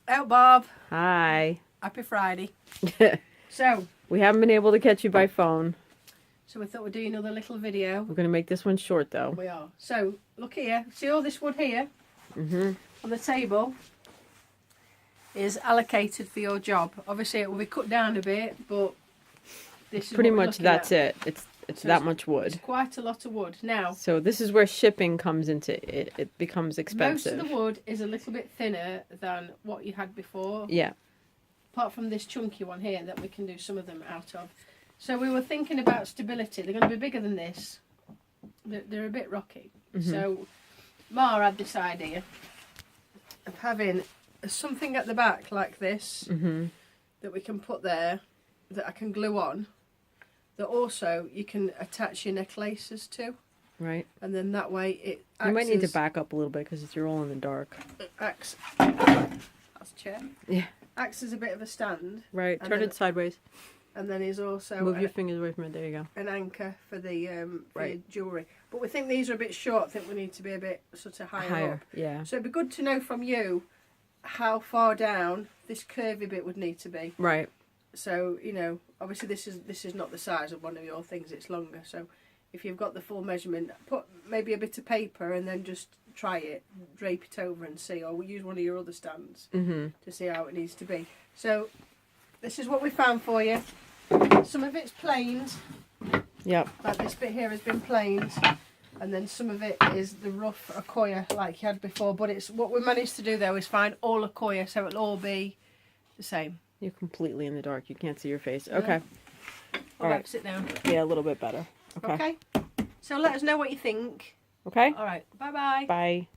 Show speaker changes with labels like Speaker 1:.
Speaker 1: Oh, Barb.
Speaker 2: Hi.
Speaker 1: Happy Friday. So,
Speaker 2: We haven't been able to catch you by phone.
Speaker 1: so we thought we'd do another little video.
Speaker 2: We're going to make this one short, though.
Speaker 1: We are. So, look here. See all this wood here on the table is allocated for your job. Obviously, it will be cut down a bit, but this is
Speaker 2: Pretty
Speaker 1: what we're
Speaker 2: much
Speaker 1: looking
Speaker 2: that's
Speaker 1: at.
Speaker 2: it. It's so that much wood.
Speaker 1: It's quite a lot of wood. Now,
Speaker 2: so this is where shipping comes into it. It becomes expensive.
Speaker 1: most of the wood is a little bit thinner than what you had before.
Speaker 2: Yeah.
Speaker 1: Apart from this chunky one here that we can do some of them out of. So we were thinking about stability. They're going to be bigger than this. They're a bit rocky. So Ma had this idea of having something at the back like this that we can put there that I can glue on, that also you can attach your necklaces to.
Speaker 2: Right.
Speaker 1: And then that way it acts.
Speaker 2: You might need to back up a little bit because you're all in the dark.
Speaker 1: Acts. That's a chair.
Speaker 2: Yeah.
Speaker 1: Acts as a bit of a stand.
Speaker 2: Right. Turn it sideways.
Speaker 1: And then is also
Speaker 2: move your fingers away from it. There you go.
Speaker 1: An anchor for the your jewellery. But we think these are a bit short. I think we need to be a bit sort of higher up.
Speaker 2: Yeah.
Speaker 1: So it'd be good to know from you how far down this curvy bit would need to be.
Speaker 2: Right.
Speaker 1: So, you know, obviously this is not the size of one of your things, it's longer. So if you've got the full measurement, put maybe a bit of paper and then just try it, drape it over and see, or we'll use one of your other stands to see how it needs to be. So this is what we found for you. Some of it's planed.
Speaker 2: Yep.
Speaker 1: Like this bit here has been planed. And then some of it is the rough Akoya like you had before. But it's what we managed to do though is find all Akoya, so it'll all be the same.
Speaker 2: You're completely in the dark. You can't see your face. Okay.
Speaker 1: All right. Sit down.
Speaker 2: Yeah, a little bit better. Okay.
Speaker 1: So let us know what you think.
Speaker 2: Okay.
Speaker 1: All right. Bye-bye.
Speaker 2: Bye.